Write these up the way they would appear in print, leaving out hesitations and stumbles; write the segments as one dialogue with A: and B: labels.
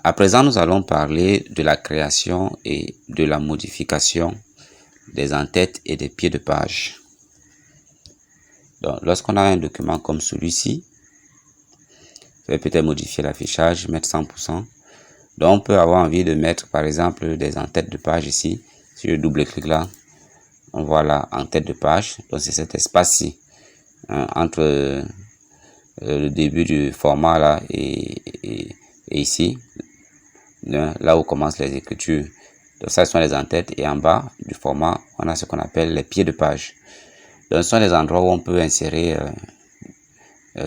A: À présent, nous allons parler de la création et de la modification des en-têtes et des pieds de page. Donc, lorsqu'on a un document comme celui-ci, je vais peut-être modifier l'affichage, mettre 100%. Donc, on peut avoir envie de mettre, par exemple, des en-têtes de page ici. Si je double-clique là, on voit là en-tête de page. Donc, c'est cet espace-ci, entre le début du format là et ici, là où commencent les écritures. Donc ça, ce sont les en-têtes, et en bas du format, on a ce qu'on appelle les pieds de page. Donc ce sont les endroits où on peut insérer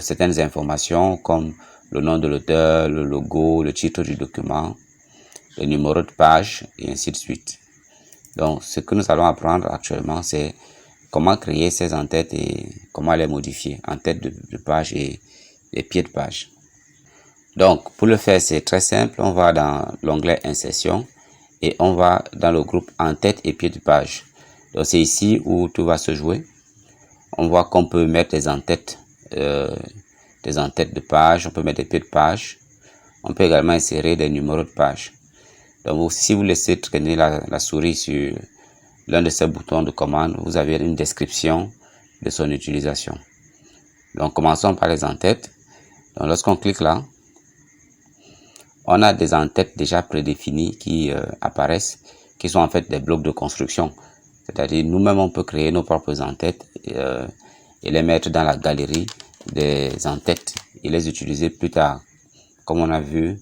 A: certaines informations comme le nom de l'auteur, le logo, le titre du document, le numéro de page et ainsi de suite. Donc ce que nous allons apprendre actuellement, c'est comment créer ces en-têtes et comment les modifier, en-tête de page et les pieds de page. Donc pour le faire, c'est très simple. On va dans l'onglet insertion et on va dans le groupe en-tête et pieds de page. Donc c'est ici où tout va se jouer. On voit qu'on peut mettre des en-têtes de page, on peut mettre des pieds de page. On peut également insérer des numéros de page. Donc si vous laissez traîner la souris sur l'un de ces boutons de commande, vous avez une description de son utilisation. Donc commençons par les en-têtes. Donc lorsqu'on clique là, on a des en-têtes déjà prédéfinies qui apparaissent, qui sont en fait des blocs de construction. C'est-à-dire nous-mêmes on peut créer nos propres en-têtes et les mettre dans la galerie des en-têtes et les utiliser plus tard. Comme on a vu,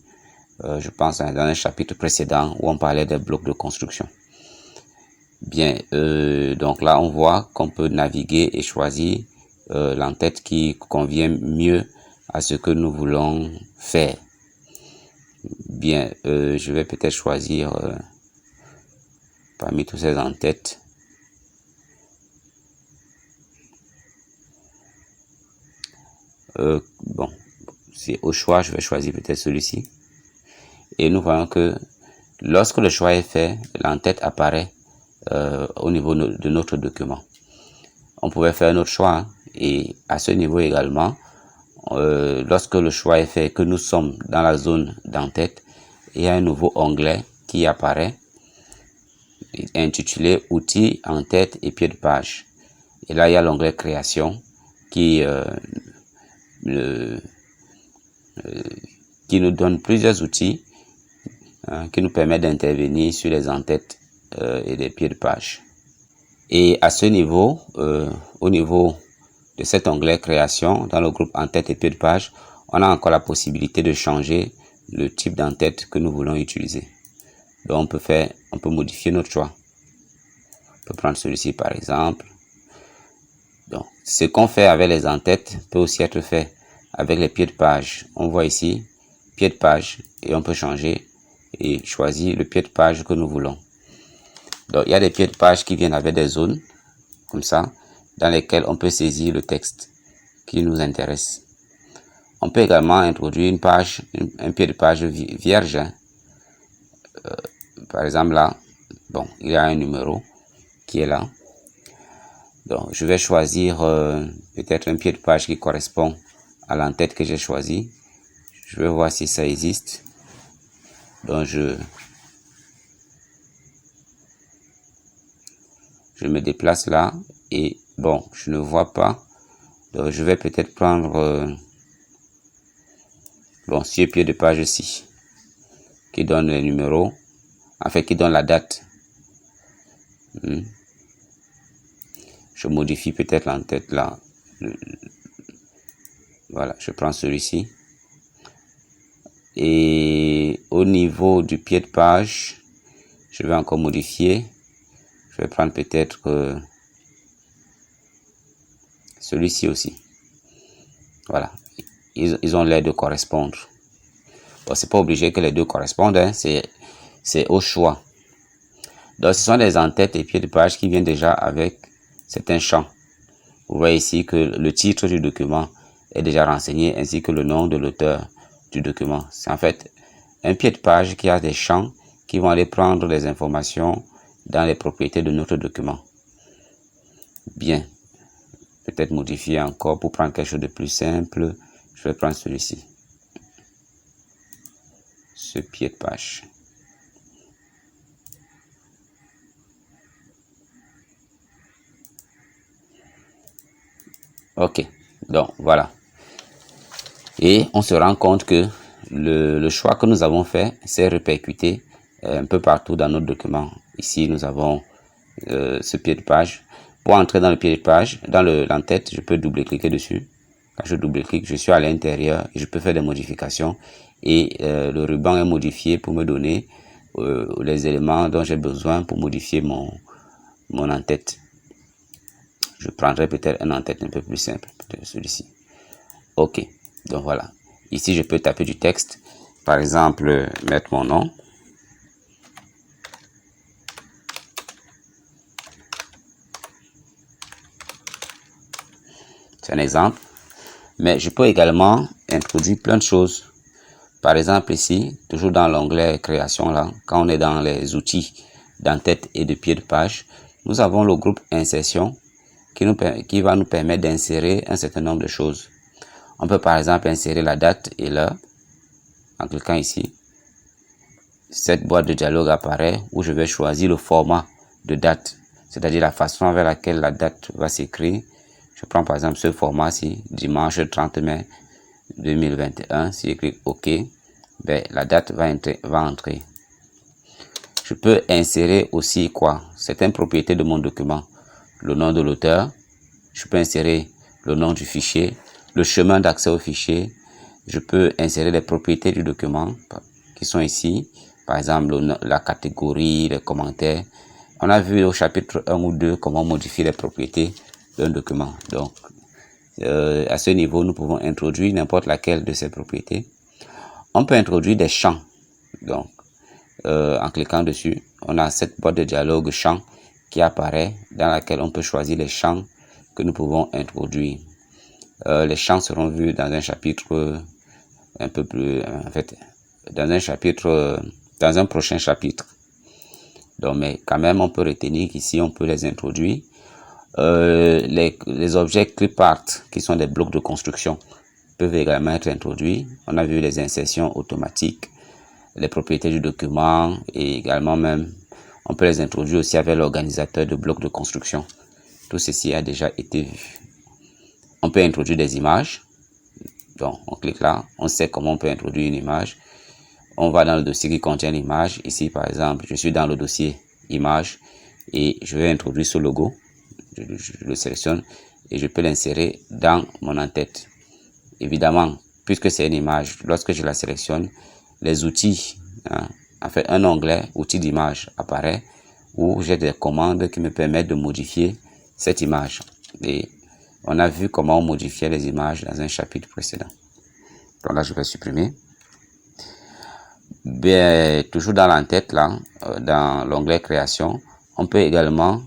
A: je pense dans un chapitre précédent où on parlait des blocs de construction. Bien, donc là on voit qu'on peut naviguer et choisir l'en-tête qui convient mieux à ce que nous voulons faire. Bien, je vais peut-être choisir parmi tous ces en-têtes. Bon, c'est au choix, je vais choisir peut-être celui-ci. Et nous voyons que lorsque le choix est fait, l'en-tête apparaît au niveau de notre document. On pouvait faire un autre choix, hein, et à ce niveau également, lorsque le choix est fait et que nous sommes dans la zone d'en-tête, il y a un nouveau onglet qui apparaît intitulé outils, en-tête et pieds de page. Et là, il y a l'onglet création qui nous donne plusieurs outils qui nous permettent d'intervenir sur les en-têtes et les pieds de page. Et à ce niveau, au niveau de cet onglet création, dans le groupe en-tête et pieds de page, on a encore la possibilité de changer le type d'en-tête que nous voulons utiliser. Donc on peut modifier notre choix. On peut prendre celui-ci par exemple. Donc ce qu'on fait avec les en-têtes peut aussi être fait avec les pieds de page. On voit ici pied de page et on peut changer et choisir le pied de page que nous voulons. Donc il y a des pieds de page qui viennent avec des zones comme ça dans lesquelles on peut saisir le texte qui nous intéresse. On peut également introduire une page, un pied de page vierge. Par exemple là, bon, il y a un numéro qui est là. Donc je vais choisir peut-être un pied de page qui correspond à l'en-tête que j'ai choisi. Je vais voir si ça existe. Donc je me déplace là et bon, je ne vois pas. Donc je vais peut-être prendre bon, ce pied de page ici qui donne les numéros, en fait qui donne la date. Je modifie peut-être l'en-tête là. Voilà, je prends celui-ci. Et au niveau du pied de page, je vais encore modifier. Je vais prendre peut-être celui-ci aussi. Voilà, ils ont l'air de correspondre. Bon, c'est pas obligé que les deux correspondent, hein, c'est au choix. Donc ce sont des en-têtes et pieds de page qui viennent déjà avec certains champs. Vous voyez ici que le titre du document est déjà renseigné ainsi que le nom de l'auteur du document. C'est en fait un pied de page qui a des champs qui vont aller prendre les informations dans les propriétés de notre document. Bien, peut-être modifier encore pour prendre quelque chose de plus simple. Je vais prendre celui-ci. ce pied de page. Ok, donc voilà. Et on se rend compte que le choix que nous avons fait s'est répercuté un peu partout dans notre document. Ici, nous avons ce pied de page. Pour entrer dans le pied de page, dans l'entête, je peux double-cliquer dessus. Quand je double-clique, je suis à l'intérieur et je peux faire des modifications. Et le ruban est modifié pour me donner les éléments dont j'ai besoin pour modifier mon entête. Je prendrai peut-être un en-tête un peu plus simple, peut-être celui-ci. Ok, donc voilà. Ici, je peux taper du texte. Par exemple, mettre mon nom. C'est un exemple. Mais je peux également introduire plein de choses. Par exemple ici, toujours dans l'onglet création là, quand on est dans les outils d'entête et de pied de page, nous avons le groupe insertion qui va nous permettre d'insérer un certain nombre de choses. On peut par exemple insérer la date et l'heure en cliquant ici. Cette boîte de dialogue apparaît où je vais choisir le format de date, c'est-à-dire la façon avec laquelle la date va s'écrire. Je prends par exemple ce format-ci, dimanche 30 mai 2021. Si je clique OK, ben, la date va entrer. Je peux insérer aussi quoi? Certaines propriétés de mon document. Le nom de l'auteur. Je peux insérer le nom du fichier, le chemin d'accès au fichier. Je peux insérer les propriétés du document qui sont ici. Par exemple, la catégorie, les commentaires. On a vu au chapitre 1 ou 2 comment modifier les propriétés d'un document. Donc, à ce niveau, nous pouvons introduire n'importe laquelle de ces propriétés. On peut introduire des champs. Donc, en cliquant dessus, on a cette boîte de dialogue champs qui apparaît, dans laquelle on peut choisir les champs que nous pouvons introduire. Les champs seront vus dans un chapitre un peu plus, en fait, dans un prochain chapitre. Donc, mais quand même, on peut retenir qu'ici, on peut les introduire. Les objets clipart, qui sont des blocs de construction, peuvent également être introduits. On a vu les insertions automatiques, les propriétés du document et également même, on peut les introduire aussi avec l'organisateur de blocs de construction. Tout ceci a déjà été vu. On peut introduire des images. Donc, on clique là, on sait comment on peut introduire une image. On va dans le dossier qui contient l'image. Ici, par exemple, je suis dans le dossier image et je vais introduire ce logo. Je le sélectionne et je peux l'insérer dans mon en-tête. Évidemment, puisque c'est une image, lorsque je la sélectionne, les outils, en fait, un onglet outils d'image apparaît où j'ai des commandes qui me permettent de modifier cette image. Et on a vu comment on modifiait les images dans un chapitre précédent. Donc là, je vais supprimer. Bien, toujours dans l'en-tête, là, dans l'onglet création, on peut également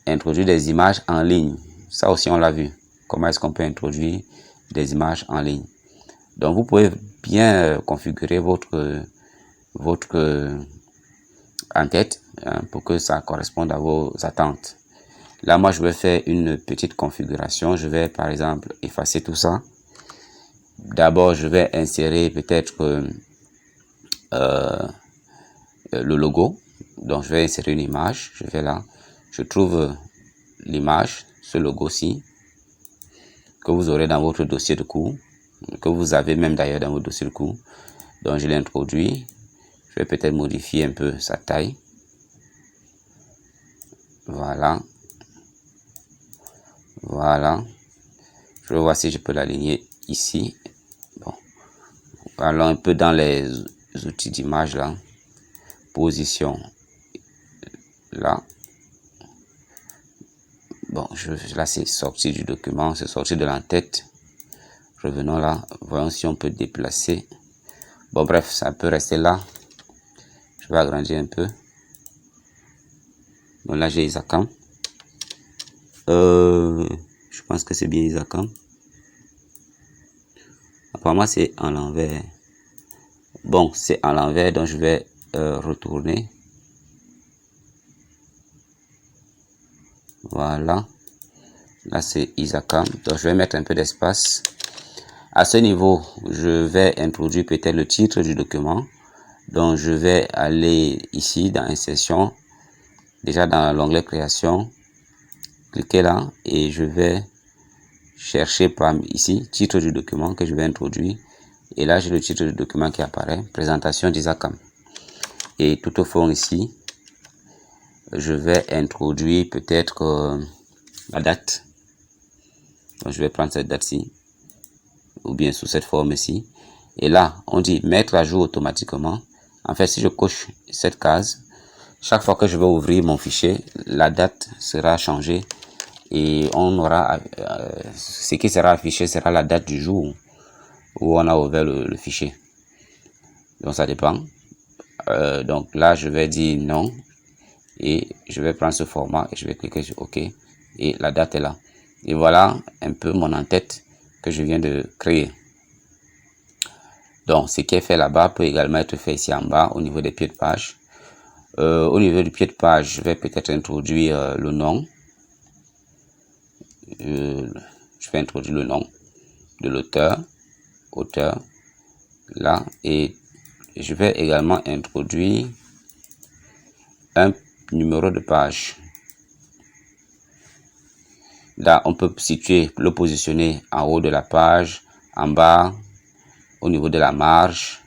A: introduire des images en ligne. Ça aussi, on l'a vu. Comment est-ce qu'on peut introduire des images en ligne. Donc, vous pouvez bien configurer votre en-tête pour que ça corresponde à vos attentes. Là, moi, je vais faire une petite configuration. Je vais, par exemple, effacer tout ça. D'abord, je vais insérer peut-être le logo. Donc, je vais insérer une image. Je vais là. Je trouve l'image, ce logo-ci, que vous aurez dans votre dossier de cours, que vous avez même d'ailleurs dans votre dossier de cours. Donc, je l'introduis. Je vais peut-être modifier un peu sa taille. Voilà. Voilà. Je vais voir si je peux l'aligner ici. Bon. Allons un peu dans les outils d'image là. Position. Là. Bon, là c'est sorti du document, c'est sorti de l'en-tête. Revenons là. Voyons si on peut déplacer. Bon, bref, ça peut rester là. Je vais agrandir un peu. Donc là, j'ai Isacam. Je pense que c'est bien Isacam. Apparemment, c'est en l'envers. Bon, c'est en l'envers, donc je vais retourner. Voilà. Là, c'est Isacam. Donc, je vais mettre un peu d'espace. À ce niveau, je vais introduire peut-être le titre du document. Donc, je vais aller ici dans Insertion, déjà dans l'onglet Création, cliquer là et je vais chercher par ici, titre du document que je vais introduire. Et là, j'ai le titre du document qui apparaît, présentation d'Isacam. Et tout au fond ici, je vais introduire peut-être la date. Donc, je vais prendre cette date-ci, ou bien sous cette forme-ci. Et là, on dit mettre à jour automatiquement. En fait, si je coche cette case, chaque fois que je vais ouvrir mon fichier, la date sera changée et on aura ce qui sera affiché sera la date du jour où on a ouvert le fichier. Donc ça dépend. Donc là, je vais dire non et je vais prendre ce format et je vais cliquer sur OK et la date est là. Et voilà un peu mon en-tête que je viens de créer. Donc, ce qui est fait là-bas peut également être fait ici en bas au niveau des pieds de page. Au niveau du pied de page, je vais peut-être introduire le nom. Je vais introduire le nom de l'auteur, auteur, là. Et je vais également introduire un numéro de page. Là, on peut situer, le positionner en haut de la page, en bas, au niveau de la marge,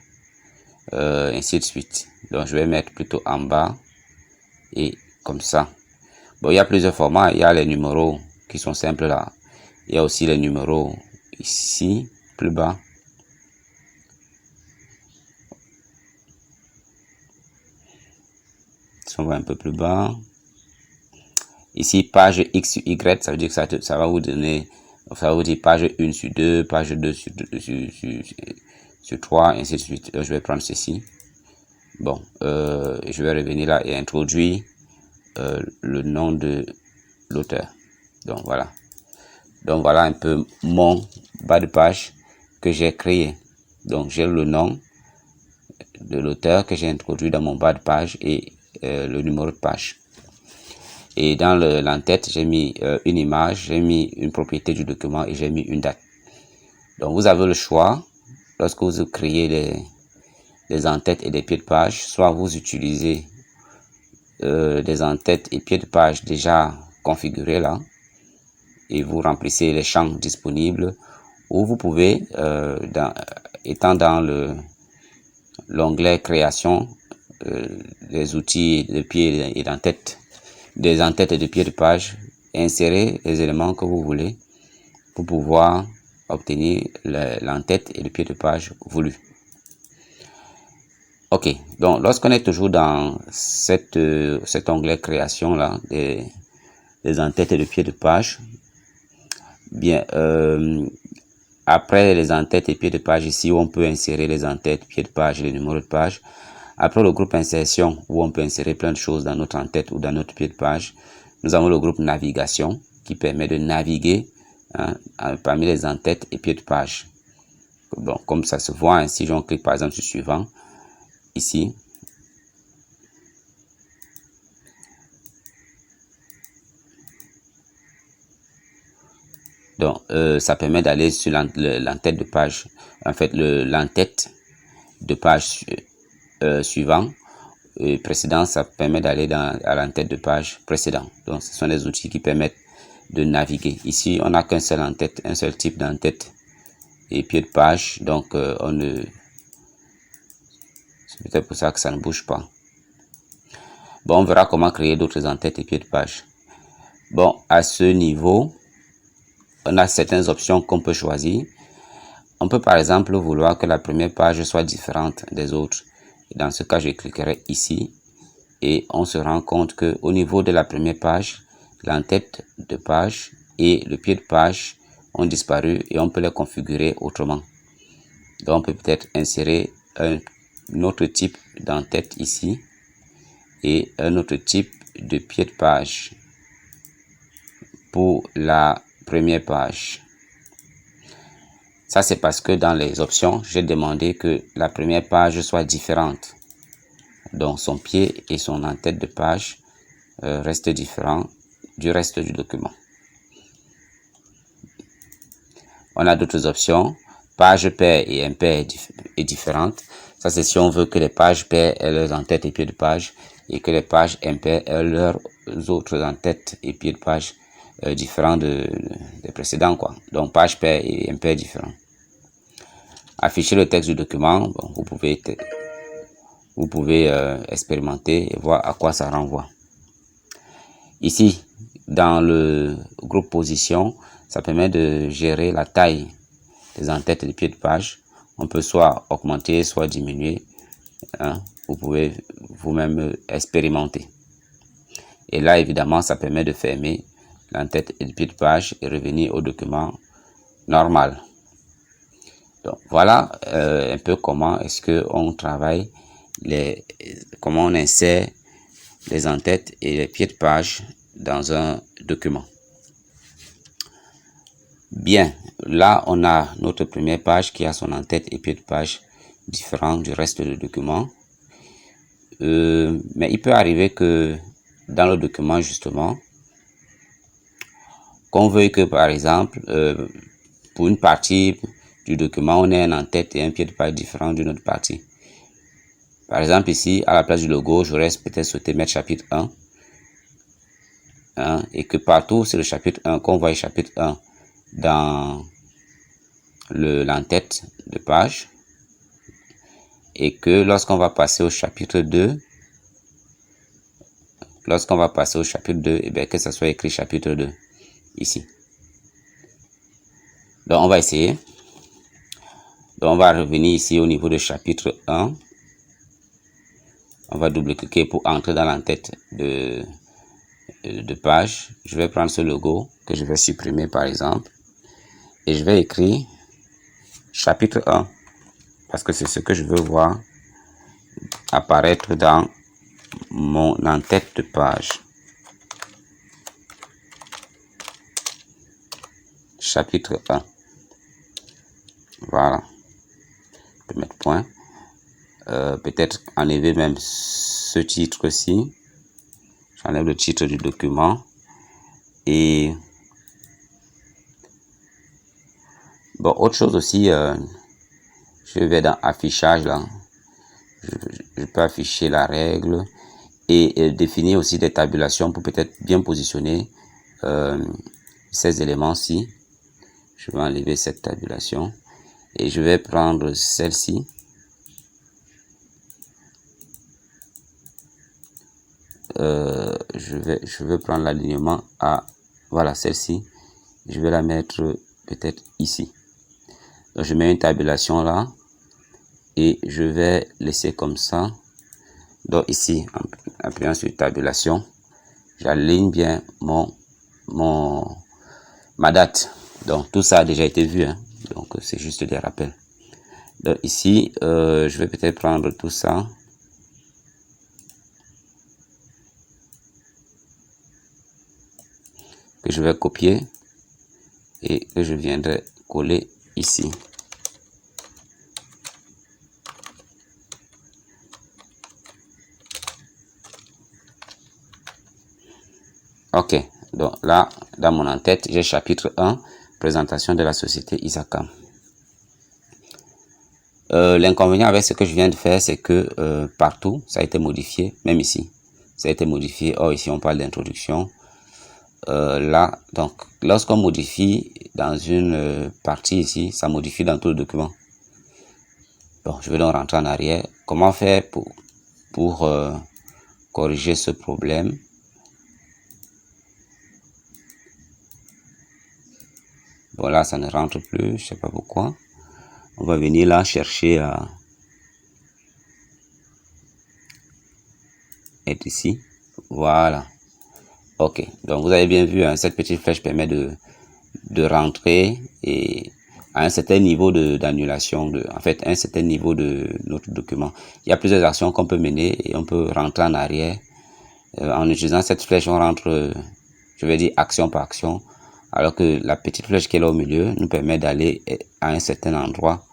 A: ainsi de suite. Donc, je vais mettre plutôt en bas et comme ça. Bon, il y a plusieurs formats. Il y a les numéros qui sont simples là. Il y a aussi les numéros ici, plus bas. Si on va un peu plus bas. Ici, page X sur Y, ça veut dire que ça va vous donner, ça va vous dire page 1 sur 2, page 2 sur 3, ainsi de suite. Je vais prendre ceci. Bon, je vais revenir là et introduire le nom de l'auteur. Donc voilà. Donc voilà un peu mon bas de page que j'ai créé. Donc j'ai le nom de l'auteur que j'ai introduit dans mon bas de page et le numéro de page. Et dans l'entête, j'ai mis une image, j'ai mis une propriété du document et j'ai mis une date. Donc vous avez le choix lorsque vous créez des entêtes et des pieds de page, soit vous utilisez des entêtes et pieds de page déjà configurés là et vous remplissez les champs disponibles, ou vous pouvez, étant dans l'onglet création, les outils de pieds et d'entêtes, des entêtes et de pieds de page, insérer les éléments que vous voulez pour pouvoir obtenir l'entête et le pied de page voulu. Ok, donc lorsqu'on est toujours dans cet onglet création là, des entêtes et de pieds de page, bien, après les entêtes et pieds de page ici, où on peut insérer les entêtes, pieds de page et les numéros de page. Après le groupe insertion, où on peut insérer plein de choses dans notre entête ou dans notre pied de page, nous avons le groupe navigation qui permet de naviguer parmi les entêtes et pieds de page. Bon, comme ça se voit, hein, si j'en clique par exemple sur suivant, ici, donc ça permet d'aller sur l'entête de page, en fait l'entête de page suivant et précédent, ça permet d'aller à l'entête de page précédent. Donc ce sont des outils qui permettent de naviguer. Ici on n'a qu'un seul entête, un seul type d'entête et pied de page, donc on ne, c'est peut-être pour ça que ça ne bouge pas. Bon, on verra comment créer d'autres entêtes et pieds de page. Bon, à ce niveau, on a certaines options qu'on peut choisir. On peut par exemple vouloir que la première page soit différente des autres. Dans ce cas, je cliquerai ici et on se rend compte que au niveau de la première page, l'entête de page et le pied de page ont disparu et on peut les configurer autrement. Donc, on peut peut-être insérer un autre type d'entête ici et un autre type de pied de page pour la première page. Ça, c'est parce que dans les options, j'ai demandé que la première page soit différente. Donc, son pied et son en-tête de page restent différents du reste du document. On a d'autres options. Page paire et impair est différente. Ça, c'est si on veut que les pages paires aient leurs en-têtes et pieds de page et que les pages impaires aient leurs autres en-têtes et pieds de page différents des précédents, quoi. Donc, page paire et impair différents. Afficher le texte du document, bon, vous pouvez expérimenter et voir à quoi ça renvoie. Ici, dans le groupe position, ça permet de gérer la taille des en-têtes et des pieds de page. On peut soit augmenter, soit diminuer. Hein. Vous pouvez vous-même expérimenter. Et là, évidemment, ça permet de fermer l'en-tête et le pied de page et revenir au document normal. Donc, voilà un peu comment est-ce qu'on travaille, comment on insère les en-têtes et les pieds de page dans un document. Bien, là on a notre première page qui a son en-tête et pied de page différents du reste du document. Mais il peut arriver que dans le document justement, qu'on veuille que par exemple, pour une partie du document, on ait un en-tête et un pied de page différent d'une autre partie. Par exemple ici, à la place du logo, j'aurais peut-être souhaité mettre chapitre 1. Hein, et que partout c'est le chapitre 1, qu'on voit le chapitre 1 dans l'en-tête de page. Et que lorsqu'on va passer au chapitre 2, et bien que ça soit écrit chapitre 2 ici. Donc on va essayer. Donc on va revenir ici au niveau de chapitre 1. On va double-cliquer pour entrer dans l'en-tête de page. Je vais prendre ce logo que je vais supprimer par exemple. Et je vais écrire chapitre 1. Parce que c'est ce que je veux voir apparaître dans mon en-tête de page. Chapitre 1. Voilà. Je peux mettre point. Peut-être enlever même ce titre-ci. J'enlève le titre du document. Et bon, autre chose aussi, je vais dans affichage là. Je peux afficher la règle et définir aussi des tabulations pour peut-être bien positionner ces éléments-ci. Je vais enlever cette tabulation et je vais prendre celle-ci. Je vais prendre l'alignement à, voilà, celle-ci. Je vais la mettre peut-être ici. Donc je mets une tabulation là et je vais laisser comme ça. Donc ici, en appuyant sur tabulation, j'aligne bien ma date. Donc tout ça a déjà été vu, hein. Donc c'est juste des rappels. Donc ici, je vais peut-être prendre tout ça. Que je vais copier et que je viendrai coller ici. Ok, donc là, dans mon en-tête, j'ai chapitre 1, présentation de la société Isaka. L'inconvénient avec ce que je viens de faire, c'est que partout, ça a été modifié, même ici, ça a été modifié. Or, ici, on parle d'introduction. Là, donc, lorsqu'on modifie dans une partie ici, ça modifie dans tout le document. Bon, je vais donc rentrer en arrière. Comment faire pour corriger ce problème? Bon, là, ça ne rentre plus, je sais pas pourquoi. On va venir là chercher à être ici. Voilà. Ok, donc vous avez bien vu, hein, cette petite flèche permet de rentrer et à un certain niveau d'annulation, en fait, un certain niveau de notre document. Il y a plusieurs actions qu'on peut mener et on peut rentrer en arrière. En utilisant cette flèche, on rentre, je vais dire, action par action, alors que la petite flèche qui est là au milieu nous permet d'aller à un certain endroit,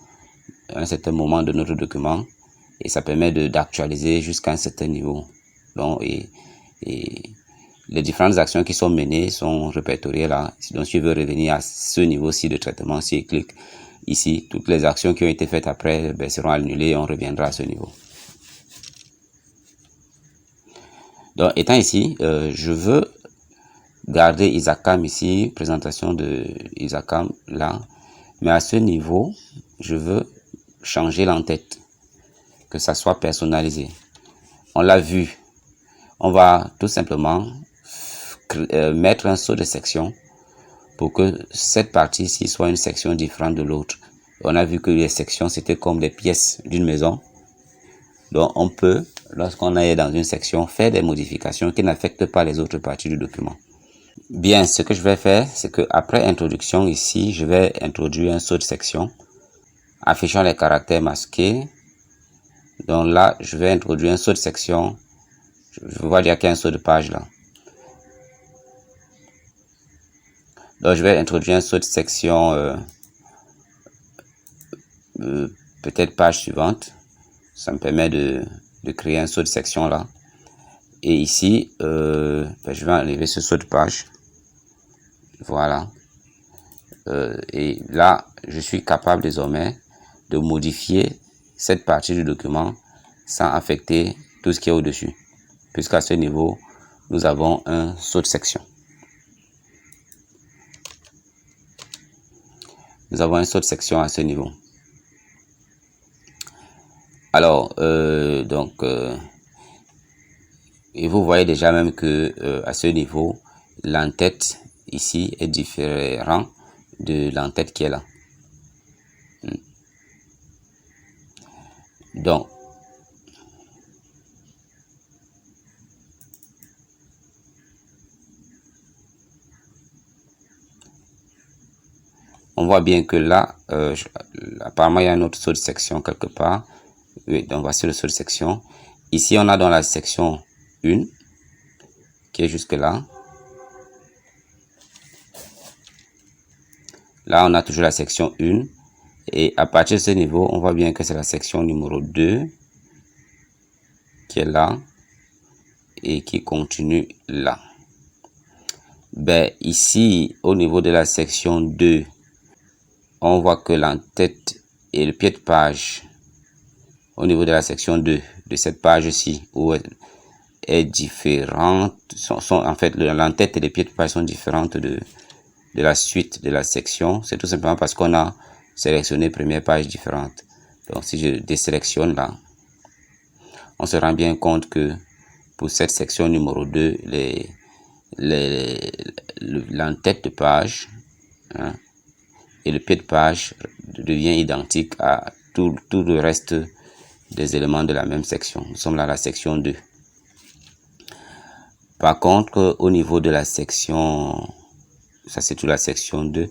A: à un certain moment de notre document, et ça permet d'actualiser jusqu'à un certain niveau. Donc, et les différentes actions qui sont menées sont répertoriées là. Donc, si je veux revenir à ce niveau-ci de traitement, si je clique, ici, toutes les actions qui ont été faites après seront annulées et on reviendra à ce niveau. Donc, étant ici, je veux garder Isacam ici, présentation de Isacam là, mais à ce niveau, je veux changer l'entête, que ça soit personnalisé. On l'a vu, on va tout simplement mettre un saut de section pour que cette partie-ci soit une section différente de l'autre. On a vu que les sections, c'était comme des pièces d'une maison. Donc, on peut, lorsqu'on est dans une section, faire des modifications qui n'affectent pas les autres parties du document. Bien, ce que je vais faire, c'est que après introduction ici, je vais introduire un saut de section, affichant les caractères masqués. Donc là, je vais introduire un saut de section. Je vois déjà qu'il y a un saut de page là. Donc, je vais introduire un saut de section, peut-être page suivante. Ça me permet de créer un saut de section là. Et ici, je vais enlever ce saut de page. Voilà. Et là, je suis capable désormais de modifier cette partie du document sans affecter tout ce qui est au-dessus. Puisqu'à ce niveau, nous avons un saut de section. Nous avons un saut de section à ce niveau. Alors, et vous voyez déjà même que à ce niveau, l'entête ici est différent de l'entête qui est là. Donc, on voit bien que là, apparemment, il y a un autre saut de section quelque part. Oui, donc voici le saut de section. Ici, on a dans la section 1, qui est jusque là. Là, on a toujours la section 1. Et à partir de ce niveau, on voit bien que c'est la section numéro 2 qui est là et qui continue là. Ben, ici, au niveau de la section 2, on voit que l'entête et le pied de page au niveau de la section 2 de cette page-ci où est différente, en fait, l'entête et les pieds de page sont différentes de la suite de la section. C'est tout simplement parce qu'on a sélectionné première page différente. Donc, si je désélectionne là, on se rend bien compte que pour cette section numéro 2, l'entête de page et le pied de page devient identique à tout le reste des éléments de la même section. Nous sommes là à la section 2. Par contre, au niveau de la section, ça c'est toute la section 2,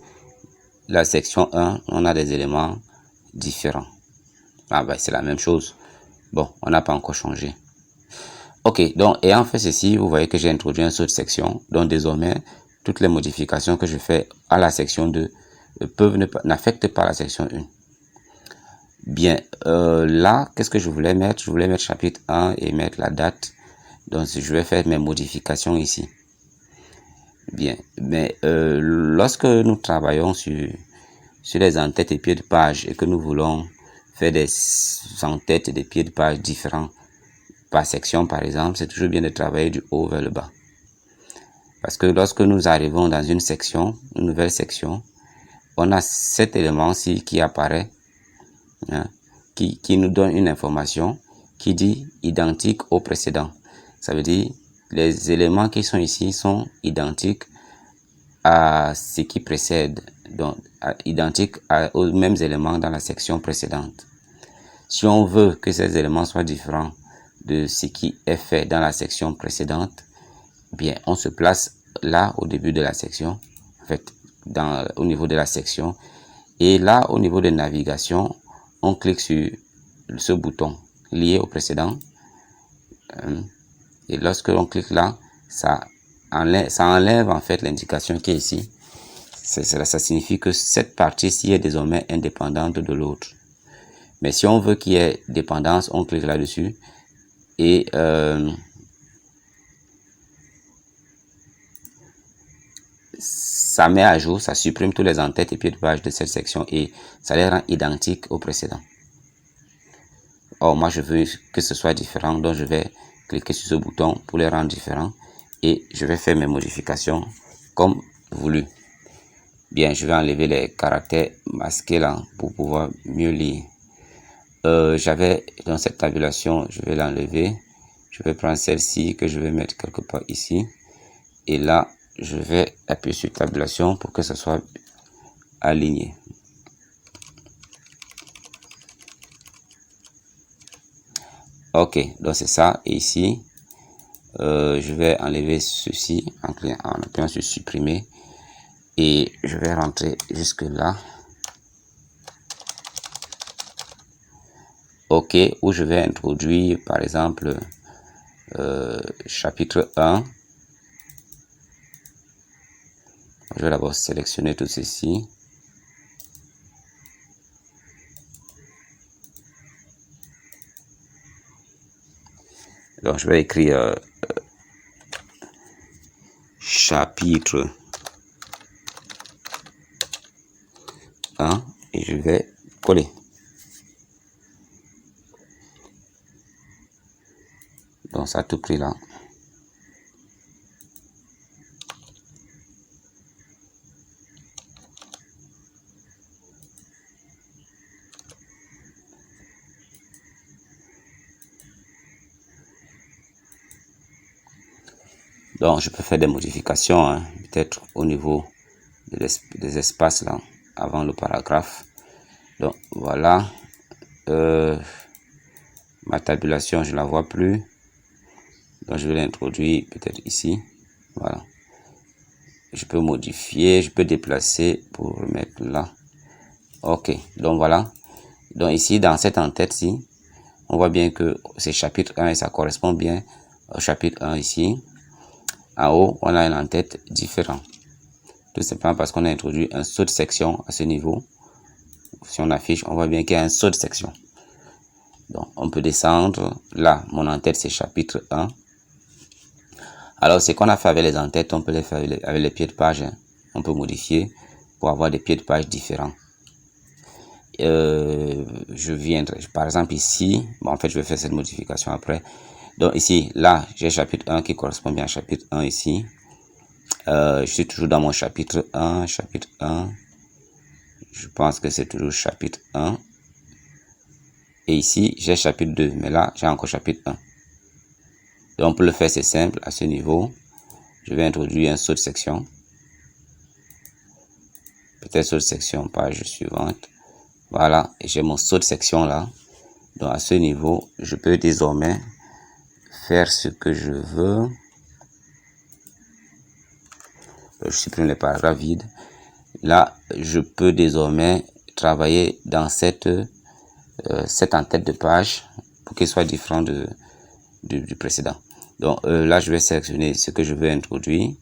A: la section 1, on a des éléments différents. Ah ben, c'est la même chose. Bon, on n'a pas encore changé. Ok, donc, ayant fait ceci, vous voyez que j'ai introduit un saut de section. Donc, désormais, toutes les modifications que je fais à la section 2 n'affectent pas la section 1. Bien, là, qu'est-ce que je voulais mettre? Je voulais mettre chapitre 1 et mettre la date. Donc, je vais faire mes modifications ici. Bien, mais lorsque nous travaillons sur les entêtes et pieds de page et que nous voulons faire des entêtes et des pieds de page différents par section, par exemple, c'est toujours bien de travailler du haut vers le bas. Parce que lorsque nous arrivons dans une section, une nouvelle section, on a cet élément-ci qui apparaît, qui nous donne une information qui dit identique au précédent. Ça veut dire les éléments qui sont ici sont identiques à ce qui précède, donc identiques aux mêmes éléments dans la section précédente. Si on veut que ces éléments soient différents de ce qui est fait dans la section précédente, bien, on se place là au début de la section, en fait, au niveau de la section, et là au niveau de navigation, on clique sur ce bouton lié au précédent, et lorsque l'on clique là, ça enlève en fait l'indication qui est ici. Ça signifie que cette partie-ci est désormais indépendante de l'autre. Mais si on veut qu'il y ait dépendance, on clique là-dessus ça met à jour, ça supprime tous les en-têtes et pieds de page de cette section et ça les rend identiques au précédent. Or, moi, je veux que ce soit différent, donc je vais cliquer sur ce bouton pour les rendre différents et je vais faire mes modifications comme voulu. Bien, je vais enlever les caractères masqués là pour pouvoir mieux lire. J'avais dans cette tabulation, je vais l'enlever. Je vais prendre celle-ci que je vais mettre quelque part ici. Et là, je vais appuyer sur tabulation pour que ce soit aligné. Ok, donc c'est ça. Et ici, je vais enlever ceci en appuyant sur supprimer. Et je vais rentrer jusque là. Ok, où je vais introduire par exemple chapitre 1. Je vais d'abord sélectionner tout ceci. Donc je vais écrire chapitre 1 et je vais coller. Donc ça a tout pris là. Donc je peux faire des modifications, hein, peut-être au niveau des espaces là, avant le paragraphe. Donc voilà. Ma tabulation, je ne la vois plus. Donc je vais l'introduire peut-être ici. Voilà. Je peux modifier, je peux déplacer pour remettre là. Ok, donc voilà. Donc ici, dans cette en-tête-ci, on voit bien que c'est chapitre 1 et ça correspond bien au chapitre 1 ici. En haut, on a une en-tête différente. Tout simplement parce qu'on a introduit un saut de section à ce niveau. Si on affiche, on voit bien qu'il y a un saut de section. Donc, on peut descendre. Là, mon en-tête, c'est chapitre 1. Alors, ce qu'on a fait avec les en-têtes, on peut les faire avec les pieds de page. Hein. On peut modifier pour avoir des pieds de page différents. Je viendrai, par exemple, ici. Bon, en fait, je vais faire cette modification après. Donc, ici, là, j'ai chapitre 1 qui correspond bien à chapitre 1 ici. Je suis toujours dans mon chapitre 1. Chapitre 1. Je pense que c'est toujours chapitre 1. Et ici, j'ai chapitre 2. Mais là, j'ai encore chapitre 1. Donc, pour le faire, c'est simple. À ce niveau, je vais introduire un saut de section. Peut-être saut de section, page suivante. Voilà. Et j'ai mon saut de section là. Donc, à ce niveau, je peux désormais faire ce que je veux. Je supprime les paragraphes vides. Là, je peux désormais travailler dans cette en-tête de page pour qu'il soit différent du précédent. Donc là, je vais sélectionner ce que je veux introduire.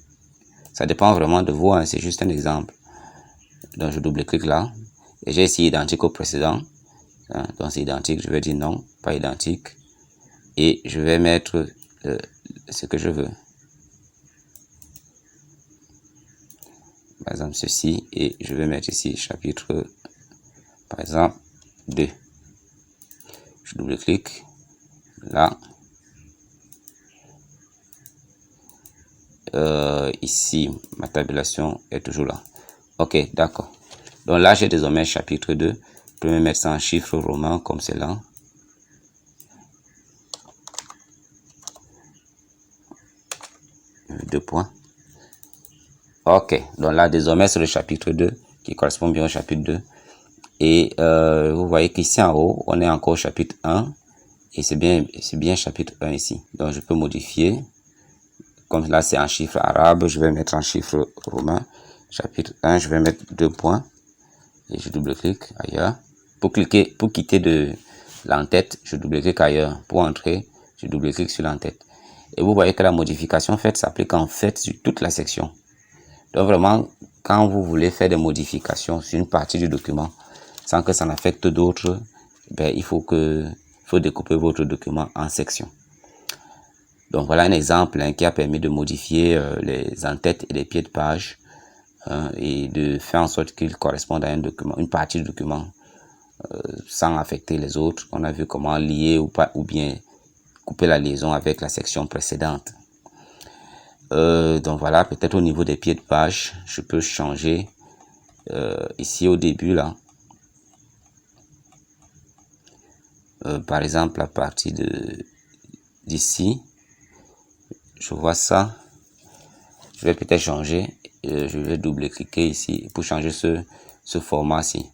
A: Ça dépend vraiment de vous, hein, c'est juste un exemple. Donc je double-clique là et j'ai ici identique au précédent. Hein, donc c'est identique, je vais dire non, pas identique. Et je vais mettre ce que je veux. Par exemple ceci, et je vais mettre ici chapitre, par exemple, 2. Je double-clique là. Ici, ma tabulation est toujours là. Ok, d'accord. Donc là, j'ai désormais chapitre 2. Je peux me mettre ça en chiffre romain comme c'est là. Deux points. Ok, donc là, désormais, c'est le chapitre 2 qui correspond bien au chapitre 2. Et vous voyez qu'ici en haut, on est encore au chapitre 1. Et c'est bien chapitre 1 ici. Donc, je peux modifier. Comme là, c'est en chiffre arabe, je vais mettre en chiffre romain. Chapitre 1, je vais mettre 2 points. Et je double-clique ailleurs. Pour quitter de l'en-tête, je double-clique ailleurs. Pour entrer, je double-clique sur l'en-tête. Et vous voyez que la modification faite s'applique en fait sur toute la section. Donc vraiment, quand vous voulez faire des modifications sur une partie du document, sans que ça n'affecte d'autres, ben, il faut découper votre document en sections. Donc voilà un exemple qui a permis de modifier les en-têtes et les pieds de page et de faire en sorte qu'il corresponde à un document, une partie du document, sans affecter les autres. On a vu comment lier ou pas, ou bien couper la liaison avec la section précédente. Donc voilà, peut-être au niveau des pieds de page, je peux changer ici au début là. Par exemple, à partir d'ici, je vois ça. Je vais peut-être changer. Je vais double-cliquer ici pour changer ce format-ci.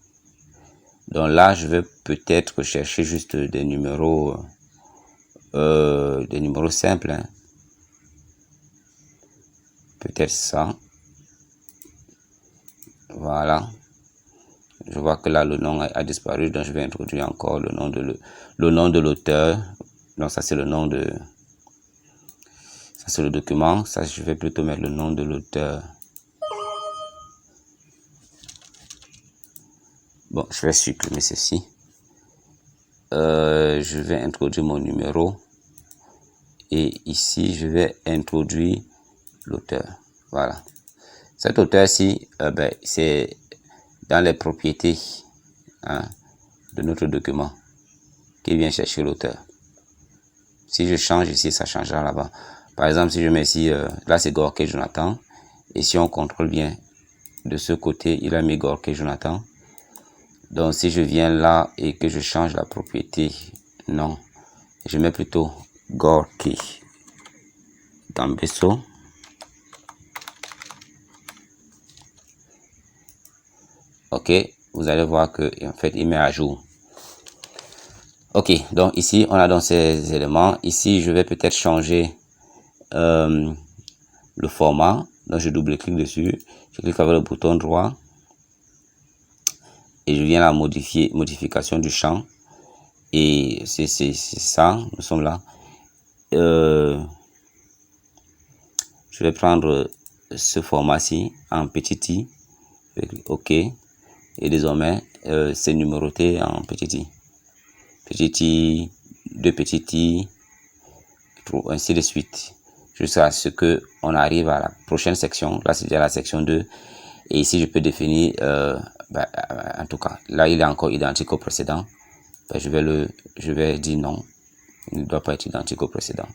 A: Donc là, je vais peut-être chercher juste des numéros simples. Hein. Peut-être ça. Voilà. Je vois que là, le nom a disparu, donc je vais introduire encore le nom de l'auteur. Donc ça, c'est le nom de... Ça, c'est le document. Ça, je vais plutôt mettre le nom de l'auteur. Bon, je vais supprimer ceci. Je vais introduire mon numéro. Et ici, je vais introduire l'auteur. Voilà. Cet auteur-ci, c'est dans les propriétés de notre document qui vient chercher l'auteur. Si je change ici, ça changera là-bas. Par exemple, si je mets ici, là c'est Gorké Jonathan. Et si on contrôle bien, de ce côté, il a mis Gorké Jonathan. Donc si je viens là et que je change la propriété, non, je mets plutôt Gorké Dambesso. Ok, vous allez voir que en fait il met à jour. Ok, donc ici on a donc ces éléments. Ici je vais peut-être changer le format. Donc je double-clique dessus, je clique avec le bouton droit et je viens à la modification du champ. Et c'est ça, nous sommes là. Je vais prendre ce format-ci en petit i. Ok. Et désormais, c'est numéroté en petit i. Petit i, deux petits i, ainsi de suite. Jusqu'à ce que on arrive à la prochaine section. Là, c'est déjà la section 2. Et ici, je peux définir, en tout cas, là, il est encore identique au précédent. Je vais dire non. Il ne doit pas être identique au précédent.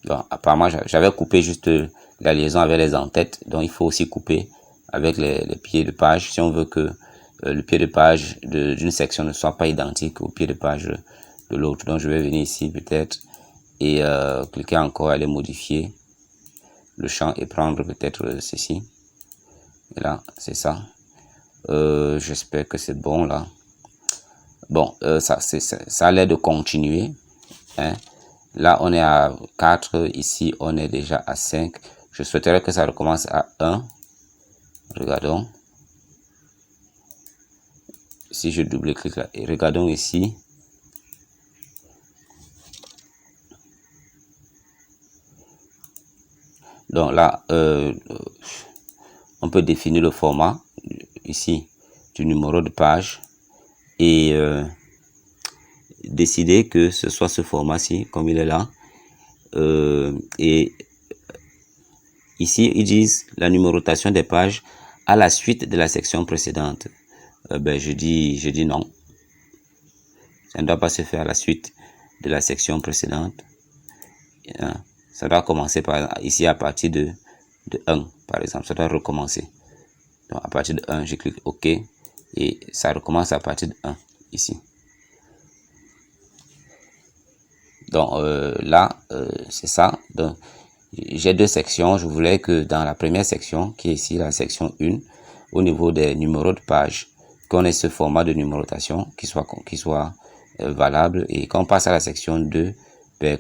A: Donc, apparemment, j'avais coupé juste la liaison avec les en-têtes. Donc, il faut aussi couper avec les pieds de page si on veut que le pied de page d'une section ne soit pas identique au pied de page de l'autre. Donc, je vais venir ici peut-être et cliquer encore à les modifier le champ et prendre peut-être ceci. Et là, c'est ça. J'espère que c'est bon là. Bon, ça a l'air de continuer. Hein. Là, on est à 4. Ici, on est déjà à 5. Je souhaiterais que ça recommence à 1. Regardons. Si je double-clique là, et regardons ici. Donc là, on peut définir le format ici du numéro de page et décider que ce soit ce format-ci comme il est là. Et ici, ils disent la numérotation des pages à la suite de la section précédente. Je dis non. Ça ne doit pas se faire à la suite de la section précédente. Ça doit commencer ici à partir de 1, par exemple. Ça doit recommencer. Donc à partir de 1, je clique OK. Et ça recommence à partir de 1, ici. Donc là, c'est ça. Donc, j'ai deux sections. Je voulais que dans la première section, qui est ici la section 1, au niveau des numéros de page, qu'on ait ce format de numérotation qui soit valable. Et quand on passe à la section 2,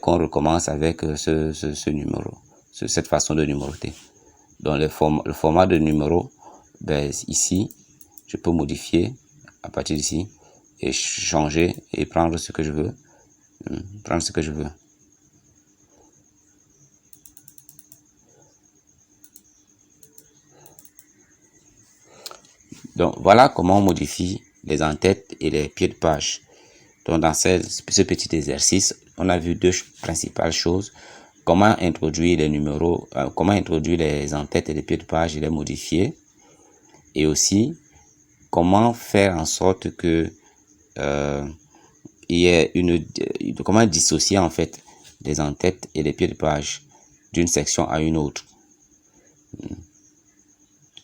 A: qu'on recommence avec ce numéro, cette façon de numéroter. Donc le format de numéro, ici, je peux modifier à partir d'ici et changer et prendre ce que je veux. Donc voilà comment on modifie les en-têtes et les pieds de page. Donc, dans ce petit exercice, on a vu deux principales choses. Comment introduire les numéros, comment introduire les en-têtes et les pieds de page et les modifier. Et aussi, comment faire en sorte que il y ait comment dissocier en fait les en-têtes et les pieds de page d'une section à une autre.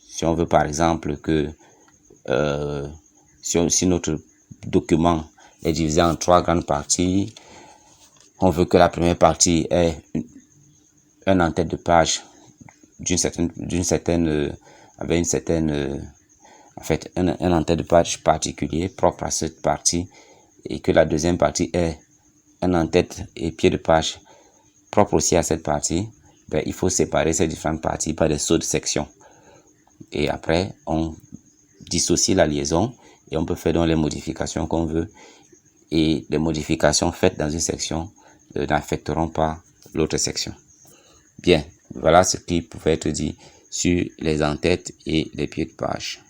A: Si on veut par exemple que si notre document est divisé en 3 grandes parties, on veut que la première partie ait un en-tête de page avec une certaine en fait un en-tête de page particulier propre à cette partie, et que la deuxième partie ait un en-tête et pied de page propre aussi à cette partie. Il faut séparer ces différentes parties par des sauts de section. Et après, on dissocie la liaison et on peut faire donc les modifications qu'on veut. Et les modifications faites dans une section n'affecteront pas l'autre section. Bien, voilà ce qui pouvait être dit sur les en-têtes et les pieds de page.